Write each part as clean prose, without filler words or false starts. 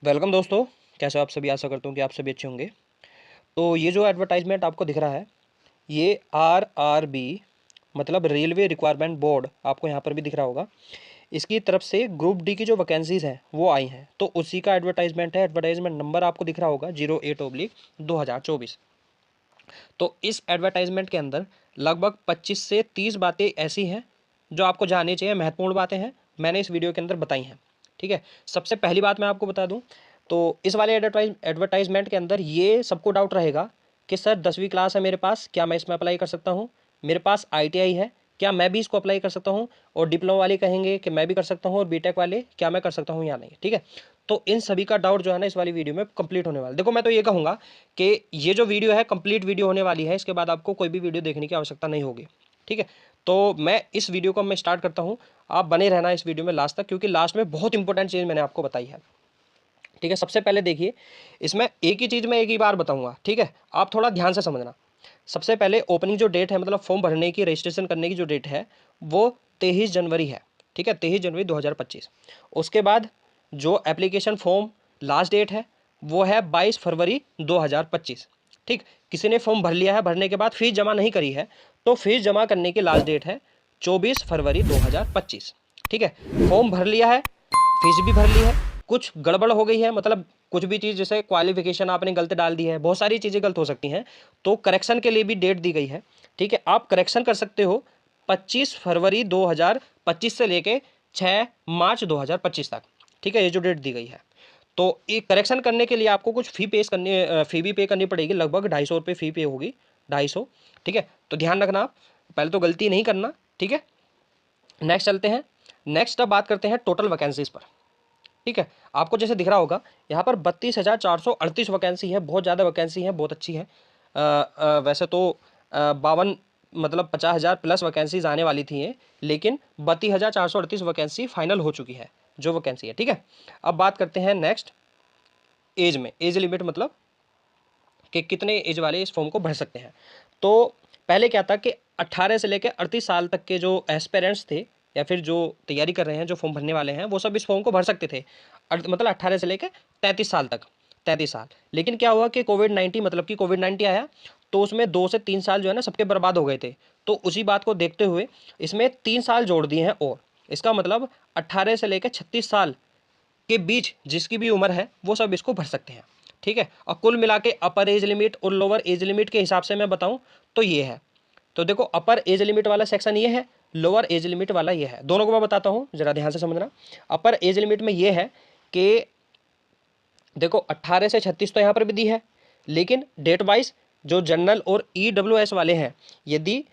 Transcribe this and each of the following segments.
Welcome दोस्तों। कैसे हो आप सभी? आशा करता हूँ कि आप सभी अच्छे होंगे। तो ये जो एडवर्टाइजमेंट आपको दिख रहा है, ये आरआरबी मतलब रेलवे रिक्वायरमेंट बोर्ड, आपको यहाँ पर भी दिख रहा होगा, इसकी तरफ से ग्रुप डी की जो वैकेंसीज हैं वो आई हैं। तो उसी का एडवर्टाइजमेंट है। एडवर्टाइजमेंट नंबर आपको दिख रहा होगा 08/2024। तो इस एडवर्टाइजमेंट के अंदर लगभग 25 से 30 बातें ऐसी हैं जो आपको जाननी चाहिए, महत्वपूर्ण बातें हैं, मैंने इस वीडियो के अंदर बताई हैं। ठीक है। सबसे पहली बात मैं आपको बता दूं, तो इस वाले एडवर्टाइजमेंट के अंदर ये सबको डाउट रहेगा कि सर 10वीं क्लास है मेरे पास, क्या मैं इसमें अप्लाई कर सकता हूँ? मेरे पास ITI है, क्या मैं भी इसको अप्लाई कर सकता हूँ? और डिप्लोमा वाले कहेंगे कि मैं भी कर सकता हूँ, और बीटेक वाले क्या मैं कर सकता हूँ या नहीं? ठीक है। तो इन सभी का डाउट जो है ना इस वाली वीडियो में कंप्लीट होने वाला। देखो, मैं तो ये कहूँगा कि ये जो वीडियो है कंप्लीट वीडियो होने वाली है, इसके बाद आपको कोई भी वीडियो देखने की आवश्यकता नहीं होगी। ठीक है। तो मैं इस वीडियो को मैं स्टार्ट करता हूँ। आप बने रहना इस वीडियो में लास्ट तक, क्योंकि लास्ट में बहुत इंपॉर्टेंट चीज़ मैंने आपको बताई है। ठीक है। सबसे पहले देखिए, इसमें एक ही चीज़ मैं एक ही बार बताऊंगा। ठीक है। आप थोड़ा ध्यान से समझना। सबसे पहले ओपनिंग जो डेट है, मतलब फॉर्म भरने की, रजिस्ट्रेशन करने की जो डेट है, वो 23 जनवरी है। ठीक है, 23 जनवरी 2025। उसके बाद जो एप्लीकेशन फॉर्म लास्ट डेट है वो है 22 फरवरी 2025। ठीक। किसी ने फॉर्म भर लिया है, भरने के बाद फीस जमा नहीं करी है, तो फीस जमा करने की लास्ट डेट है 24 फरवरी 2025। ठीक है। फॉर्म भर लिया है, फीस भी भर ली है, कुछ गड़बड़ हो गई है, मतलब कुछ भी चीज़ जैसे क्वालिफिकेशन आपने गलत डाल दी है, बहुत सारी चीज़ें गलत हो सकती हैं, तो करेक्शन के लिए भी डेट दी गई है। ठीक है। आप करेक्शन कर सकते हो 25 फरवरी 2025 से लेके 6 मार्च 2025 तक। ठीक है, ये जो डेट दी गई है। तो ये करेक्शन करने के लिए आपको कुछ फी भी पे करनी पड़ेगी, लगभग 250 रुपये फी पे होगी, 250। ठीक है। तो ध्यान रखना आप, पहले तो गलती नहीं करना। ठीक है। नेक्स्ट चलते हैं। नेक्स्ट अब बात करते हैं टोटल वैकेंसीज पर। ठीक है। आपको जैसे दिख रहा होगा यहाँ पर 32,438 वैकेंसी है, बहुत ज़्यादा वैकेंसी है, बहुत अच्छी है। वैसे तो 52 मतलब 50,000 प्लस वैकेंसीज आने वाली थी ये, लेकिन 32,438 वैकेंसी फाइनल हो चुकी है जो वैकेंसी है। ठीक है। अब बात करते हैं नेक्स्ट एज में। एज लिमिट मतलब कि कितने एज वाले इस फॉर्म को भर सकते हैं। तो पहले क्या था कि 18 से लेकर 38 साल तक के जो एस्पेरेंट्स थे, या फिर जो तैयारी कर रहे हैं, जो फॉर्म भरने वाले हैं, वो सब इस फॉर्म को भर सकते थे। मतलब 18 से लेकर 33 साल तक, 33 साल। लेकिन क्या हुआ कि कोविड 19 आया, तो उसमें 2 से 3 साल जो है ना सबके बर्बाद हो गए थे। तो उसी बात को देखते हुए इसमें 3 साल जोड़ दिए हैं। और इसका मतलब 18 से लेकर 36 साल के बीच जिसकी भी उम्र है वो सब इसको भर सकते हैं। ठीक है। और कुल मिला के अपर एज लिमिट और लोअर एज लिमिट के हिसाब से मैं बताऊं तो ये है। तो देखो, अपर एज लिमिट वाला सेक्शन ये है, लोअर एज लिमिट वाला ये है। दोनों को मैं बताता हूं, जरा ध्यान से समझना। अपर एज लिमिट में ये है कि देखो 18 से 36 तो यहाँ पर भी दी है, लेकिन डेट वाइज जो जनरल और EWS वाले हैं, यदि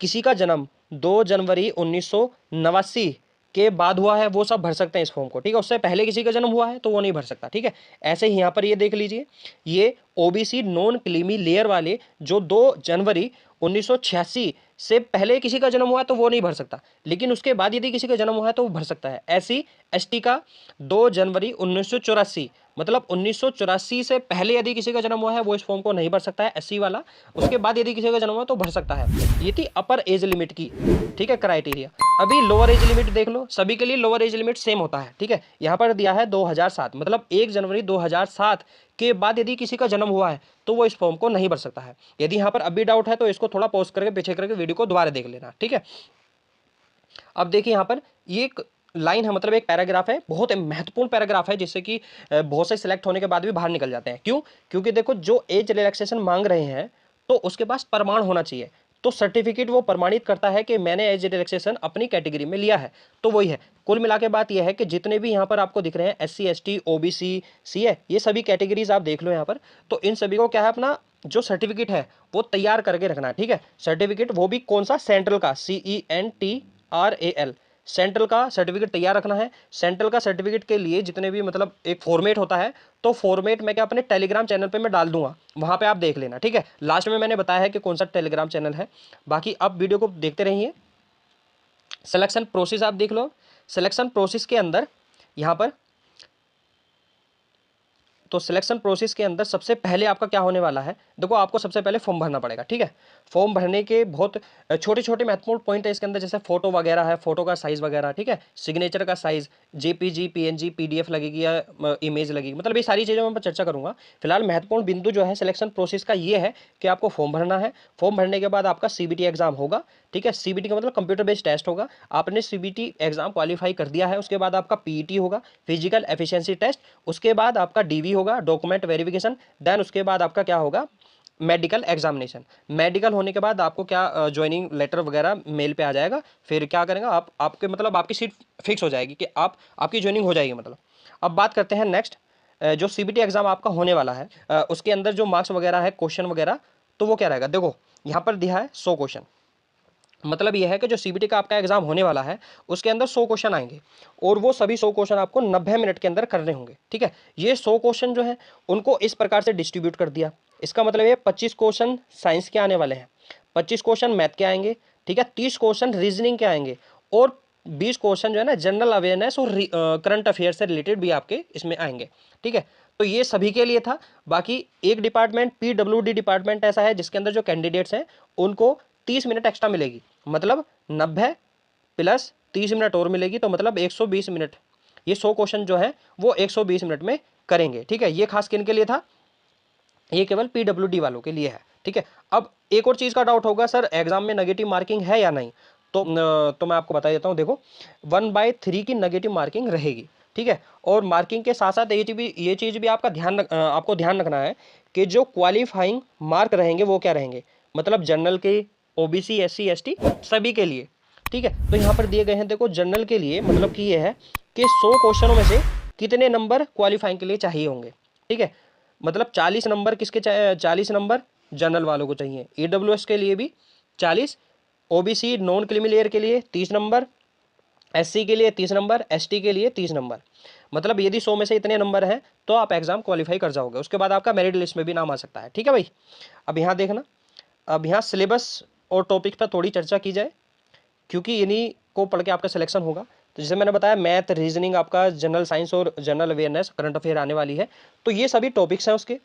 किसी का जन्म 2 जनवरी 1989 के बाद हुआ है, वो सब भर सकते हैं इस फॉर्म को। ठीक है। उससे पहले किसी का जन्म हुआ है तो वो नहीं भर सकता। ठीक है। ऐसे ही यहाँ पर ये देख लीजिए, ये OBC नॉन क्लीमी लेयर वाले जो 2 जनवरी 1986 से पहले किसी का जन्म हुआ है तो वो नहीं भर सकता, लेकिन उसके बाद यदि किसी का जन्म हुआ है तो वो भर सकता है। SC ST का 2 जनवरी 1984, मतलब 1984 से पहले यदि किसी का जन्म हुआ है वो इस फॉर्म को नहीं भर सकता है, SC वाला। उसके बाद यदि किसी का जन्म हुआ तो भर सकता है। ये थी अपर एज लिमिट की, ठीक है, क्राइटेरिया। अभी लोअर एज लिमिट देख लो, सभी के लिए लोअर एज लिमिट सेम होता है। ठीक है। यहाँ पर दिया है 2007, मतलब 1 जनवरी 2007 के बाद यदि किसी का जन्म हुआ है तो वो इस फॉर्म को नहीं भर सकता है। यदि यहाँ पर अभी डाउट है तो इसको थोड़ा पॉज करके पीछे करके वीडियो को दोबारा देख लेना। ठीक है। अब देखिए यहाँ पर ये एक लाइन है, मतलब एक पैराग्राफ है, बहुत महत्वपूर्ण पैराग्राफ है, जिससे कि बहुत से सिलेक्ट होने के बाद भी बाहर निकल जाते हैं। क्यों? क्योंकि देखो, जो एज रिलैक्सेशन मांग रहे हैं तो उसके पास प्रमाण होना चाहिए। तो सर्टिफिकेट वो प्रमाणित करता है कि मैंने एज रिलैक्सेशन अपनी कैटेगरी में लिया है। तो वही है। कुल मिला के बात यह है कि जितने भी यहाँ पर आपको दिख रहे हैं SC ST OBC CA, ये सभी कैटेगरीज आप देख लो यहाँ पर। तो इन सभी को क्या है, अपना जो सर्टिफिकेट है वो तैयार करके रखना है। ठीक है। सर्टिफिकेट वो भी कौन सा? सेंट्रल का, CENTRAL, सेंट्रल का सर्टिफिकेट तैयार रखना है। सेंट्रल का सर्टिफिकेट के लिए जितने भी मतलब एक फॉर्मेट होता है, तो फॉर्मेट मैं क्या अपने टेलीग्राम चैनल पे मैं डाल दूंगा, वहां पे आप देख लेना। ठीक है। लास्ट में मैंने बताया है कि कौन सा टेलीग्राम चैनल है। बाकी अब वीडियो को देखते रहिए। सिलेक्शन प्रोसेस आप देख लो। सिलेक्शन प्रोसेस के अंदर यहाँ पर तो सिलेक्शन प्रोसेस के अंदर सबसे पहले आपका क्या होने वाला है, देखो आपको सबसे पहले फॉर्म भरना पड़ेगा, ठीक है। फॉर्म भरने के बहुत छोटे छोटे महत्वपूर्ण पॉइंट है इसके अंदर, जैसे फोटो वगैरह है, फोटो का साइज वगैरह, ठीक है, सिग्नेचर का साइज, जेपीजी, पीएनजी, पीडीएफ लगेगी या इमेज लगेगी, मतलब ये सारी चीज़ों में चर्चा करूंगा। फिलहाल महत्वपूर्ण बिंदु जो है सिलेक्शन प्रोसेस का ये है कि आपको फॉर्म भरना है। फॉर्म भरने के बाद आपका सीबीटी एग्जाम होगा, ठीक है। सीबीटी का मतलब कंप्यूटर बेस्ड टेस्ट होगा। आपने सीबीटी एग्जाम क्वालिफाई कर दिया है, उसके बाद आपका पीईटी होगा, फिजिकल एफिशिएंसी टेस्ट, उसके बाद आपका डीवी होगा, डॉक्यूमेंट वेरिफिकेशन, देन उसके बाद आपका क्या होगा, मेडिकल एग्जामिनेशन। मेडिकल होने के बाद आपको क्या ज्वाइनिंग लेटर वगैरह मेल पे आ जाएगा। फिर क्या करेंगे आप, आपके मतलब आपकी सीट फिक्स हो जाएगी कि आपकी ज्वाइनिंग हो जाएगी मतलब। अब बात करते हैं नेक्स्ट, जो सीबीटी एग्जाम आपका होने वाला है, उसके अंदर जो मार्क्स वगैरह है, क्वेश्चन वगैरह, तो वो क्या रहेगा, देखो यहाँ पर दिया है 100 क्वेश्चन। मतलब यह है कि जो सीबीटी का आपका एग्जाम होने वाला है उसके अंदर 100 क्वेश्चन आएंगे और वो सभी 100 क्वेश्चन आपको 90 मिनट के अंदर करने होंगे, ठीक है। ये 100 क्वेश्चन जो है उनको इस प्रकार से डिस्ट्रीब्यूट कर दिया। इसका मतलब ये 25 क्वेश्चन साइंस के आने वाले हैं, 25 क्वेश्चन मैथ के आएंगे, ठीक है, 30 क्वेश्चन रीजनिंग के आएंगे और 20 क्वेश्चन जो है ना जनरल अवेयरनेस और करंट अफेयर से रिलेटेड भी आपके इसमें आएंगे, ठीक है। तो ये सभी के लिए था। बाकी एक डिपार्टमेंट पीडब्ल्यूडी डिपार्टमेंट ऐसा है जिसके अंदर जो कैंडिडेट्स हैं उनको 30 मिनट एक्स्ट्रा मिलेगी, मतलब 90 प्लस 30 मिनट और मिलेगी, तो मतलब 120 मिनट। ये 100 क्वेश्चन जो है वो 120 मिनट में करेंगे, ठीक है। ये खास किन के लिए था, ये केवल पीडब्ल्यूडी वालों के लिए है, ठीक है। अब एक और चीज़ का डाउट होगा, सर एग्जाम में नेगेटिव मार्किंग है या नहीं, तो मैं आपको बता देता हूँ। देखो 1/3 की नेगेटिव मार्किंग रहेगी, ठीक है। और मार्किंग के साथ साथ ये चीज़ भी आपको ध्यान रखना है कि जो क्वालिफाइंग मार्क रहेंगे वो क्या रहेंगे, मतलब जनरल के, ओबीसी, एससी, एसटी सभी के लिए, ठीक है। तो यहाँ पर दिए गए हैं, देखो जनरल के लिए मतलब कि ये है कि 100 क्वेश्चनों में से कितने नंबर क्वालिफाइंग के लिए चाहिए होंगे, ठीक है। मतलब 40 नंबर किसके चाहिए, 40 नंबर जनरल वालों को चाहिए, ईडब्ल्यूएस के लिए भी 40, ओबीसी नॉन क्रीमी लेयर के लिए 30 नंबर, एससी के लिए 30 नंबर, एसटी के लिए 30 नंबर। मतलब यदि 100 में से इतने नंबर हैं तो आप एग्जाम क्वालिफाई कर जाओगे, उसके बाद आपका मेरिट लिस्ट में भी नाम आ सकता है, ठीक है भाई। अब यहाँ देखना, अब यहाँ सिलेबस और टॉपिक पर थोड़ी चर्चा की जाए, क्योंकि इन्हीं को पढ़ के आपका सिलेक्शन होगा। तो जैसे मैंने बताया मैथ, रीजनिंग, आपका जनरल साइंस और जनरल अवेयरनेस, करंट अफेयर आने वाली है, तो ये सभी टॉपिक्स हैं उसके,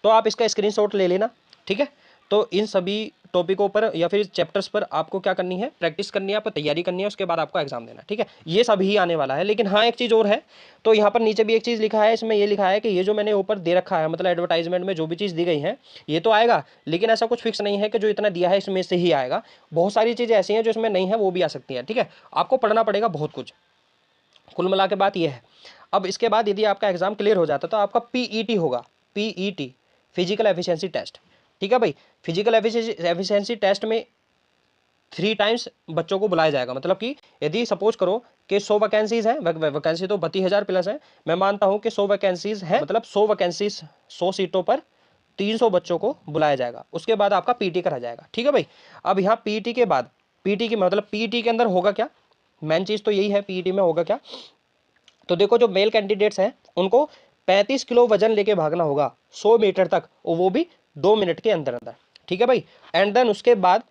तो आप इसका स्क्रीनशॉट ले लेना, ठीक है। तो इन सभी टॉपिकों पर या फिर चैप्टर्स पर आपको क्या करनी है, प्रैक्टिस करनी है, आपको तैयारी करनी है, उसके बाद आपको एग्जाम देना है, ठीक है। ये सभी आने वाला है। लेकिन हाँ एक चीज़ और है, तो यहाँ पर नीचे भी एक चीज़ लिखा है, इसमें ये लिखा है कि ये जो मैंने ऊपर दे रखा है, मतलब एडवर्टाइजमेंट में जो भी चीज़ दी गई है ये तो आएगा, लेकिन ऐसा कुछ फिक्स नहीं है कि जो इतना दिया है इसमें से ही आएगा। बहुत सारी चीज़ें ऐसी हैं जो इसमें नहीं है, वो भी आ सकती हैं, ठीक है। आपको पढ़ना पड़ेगा बहुत कुछ, कुल मिला के बात यह है। अब इसके बाद यदि आपका एग्जाम क्लियर हो जाता तो आपका पीईटी होगा, पीईटी, फिजिकल एफिशिएंसी टेस्ट, ठीक है भाई। फिजिकल एफिशिएंसी टेस्ट में 3 टाइम्स बच्चों को बुलाया जाएगा, मतलब कि यदि सपोज करो कि 100 वैकेंसीज हैं, वैकेंसी तो 32,000 प्लस है, मैं मानता हूं कि 100 वैकेंसीज हैं, मतलब 100 वैकेंसीज 100 सीटों पर 300 बच्चों को बुलाया जाएगा, उसके बाद आपका पीटी करा जाएगा, ठीक है भाई। अब यहाँ पीटी के बाद, पीटी की मतलब पीटी के अंदर होगा क्या, मेन चीज़ तो यही है, पीटी में होगा क्या। तो देखो जो मेल कैंडिडेट्स हैं उनको 35 किलो वजन लेके भागना होगा 100 मीटर तक, और वो भी 2 मिनट के अंदर अंदर, ठीक है भाई। एंड देन उसके बाद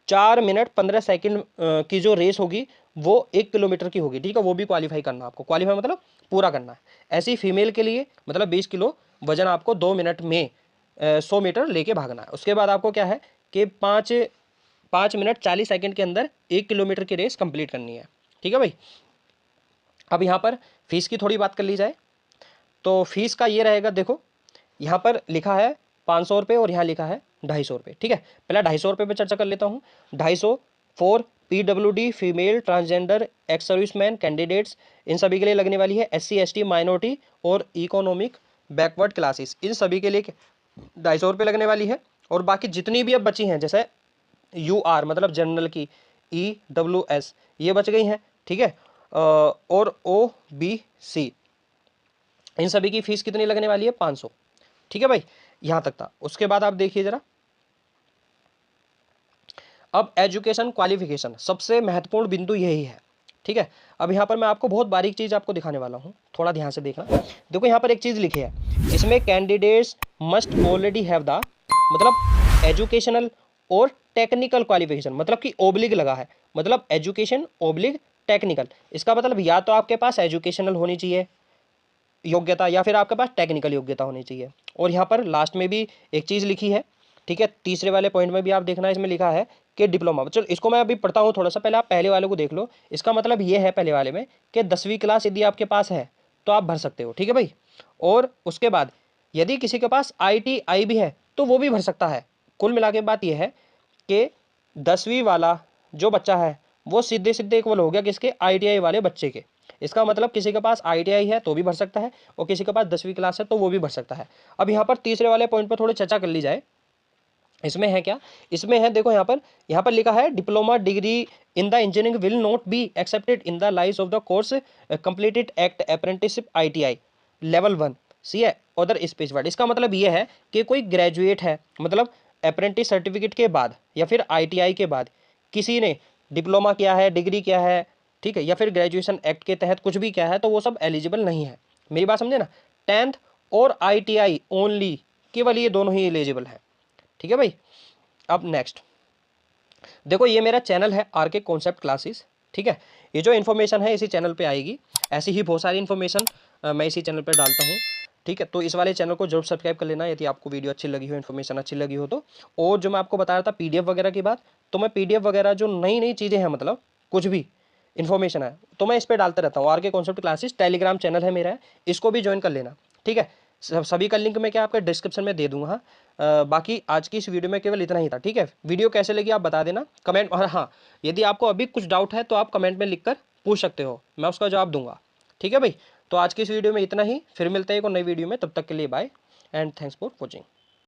4 मिनट 15 सेकंड की जो रेस होगी वो 1 किलोमीटर की होगी, ठीक है। वो भी क्वालिफाई करना, आपको क्वालिफाई मतलब पूरा करना है। ऐसी फीमेल के लिए मतलब 20 किलो वजन आपको 2 मिनट में 100 मीटर लेके भागना है। उसके बाद आपको क्या है कि 5 मिनट 40 सेकंड के अंदर 1 किलोमीटर की रेस कंप्लीट करनी है, ठीक है भाई। अब यहाँ पर फीस की थोड़ी बात कर ली जाए, तो फीस का ये रहेगा, देखो यहाँ पर लिखा है 500 रुपये और यहाँ लिखा है 250 रुपये, ठीक है। पहले 250 रुपये पर चर्चा कर लेता हूँ। 250 for PWD, female, transgender, ex serviceman candidates, इन सभी के लिए लगने वाली है। एससी, एसटी, माइनॉरिटी और इकोनॉमिक बैकवर्ड क्लासेस, इन सभी के लिए 250 रुपये लगने वाली है। और बाकी जितनी भी अब बची हैं, जैसे यूआर मतलब जनरल की, ईडब्ल्यूएस ये बच गई हैं, ठीक है, और ओबीसी, इन सभी की फीस कितनी लगने वाली है, 500, ठीक है भाई। यहां तक था। उसके बाद आप देखिए जरा, अब एजुकेशन क्वालिफिकेशन, सबसे महत्वपूर्ण बिंदु यही है, ठीक है। अब यहाँ पर मैं आपको बहुत बारीक चीज आपको दिखाने वाला हूँ, थोड़ा ध्यान से देखना। देखो यहाँ पर एक चीज लिखी है, इसमें candidates must already have the, मतलब एजुकेशनल और टेक्निकल क्वालिफिकेशन, मतलब कि ओब्लिग लगा है, मतलब एजुकेशन ओब्लिग टेक्निकल। इसका मतलब या तो आपके पास एजुकेशनल होनी चाहिए, योग्यता या फिर आपके पास टेक्निकल योग्यता होनी चाहिए। और यहाँ पर लास्ट में भी एक चीज़ लिखी है, ठीक है, तीसरे वाले पॉइंट में भी आप देखना, इसमें लिखा है कि डिप्लोमा। चलो इसको मैं अभी पढ़ता हूँ थोड़ा सा, पहले आप पहले वाले को देख लो। इसका मतलब ये है पहले वाले में कि 10वीं क्लास यदि आपके पास है तो आप भर सकते हो, ठीक है भाई। और उसके बाद यदि किसी के पास ITI भी है तो वो भी भर सकता है। कुल मिला के बात यह है कि 10वीं वाला जो बच्चा है वो सीधे सीधे इक्वल हो गया किसके, ITI वाले बच्चे के। इसका मतलब किसी के पास ITI है तो भी भर सकता है, और किसी के पास 10वीं क्लास है तो वो भी भर सकता है। अब यहाँ पर तीसरे वाले पॉइंट पर थोड़ी चर्चा कर ली जाए। इसमें है क्या, इसमें है देखो यहाँ पर लिखा है diploma degree in the engineering will not be accepted in the lice of the course completed act apprenticeship ITI level 1 C है अदर स्पेसिफाइड। इसका मतलब ये है कि कोई ग्रेजुएट है, मतलब अप्रेंटिस सर्टिफिकेट के बाद या फिर ITI के बाद किसी ने डिप्लोमा किया है, डिग्री किया है, ठीक है, या फिर ग्रेजुएशन एक्ट के तहत कुछ भी किया है, तो वो सब एलिजिबल नहीं है। मेरी बात समझे ना, 10th और ITI ओनली, केवल ये दोनों ही एलिजिबल है, ठीक है भाई। अब नेक्स्ट देखो, ये मेरा चैनल है RK कॉन्सेप्ट क्लासेस, ठीक है। ये जो इन्फॉर्मेशन है इसी चैनल पे आएगी, ऐसी ही बहुत सारी इन्फॉर्मेशन मैं इसी चैनल पे डालता हूँ, ठीक है। तो इस वाले चैनल को जरूर सब्सक्राइब कर लेना यदि आपको वीडियो अच्छी लगी हो, इन्फॉर्मेशन अच्छी लगी हो तो। और जो मैं आपको बता रहा था PDF वगैरह की बात, तो मैं PDF वगैरह जो नई नई चीज़ें हैं, मतलब कुछ भी इन्फॉर्मेशन है तो मैं इस पर डालता रहता हूँ। RK concept classes Telegram channel है मेरा, इसको भी ज्वाइन कर लेना, ठीक है। सभी का लिंक मैं क्या आपके डिस्क्रिप्शन में दे दूंगा। बाकी आज की इस वीडियो में केवल इतना ही था, ठीक है। वीडियो कैसे लगी आप बता देना कमेंट, और हाँ, यदि आपको अभी कुछ डाउट है तो आप कमेंट में लिखकर पूछ सकते हो, मैं उसका जवाब दूंगा, ठीक है भाई। तो आज की इस वीडियो में इतना ही, फिर मिलते हैं एक और नई वीडियो में, तब तक के लिए bye and thanks for watching.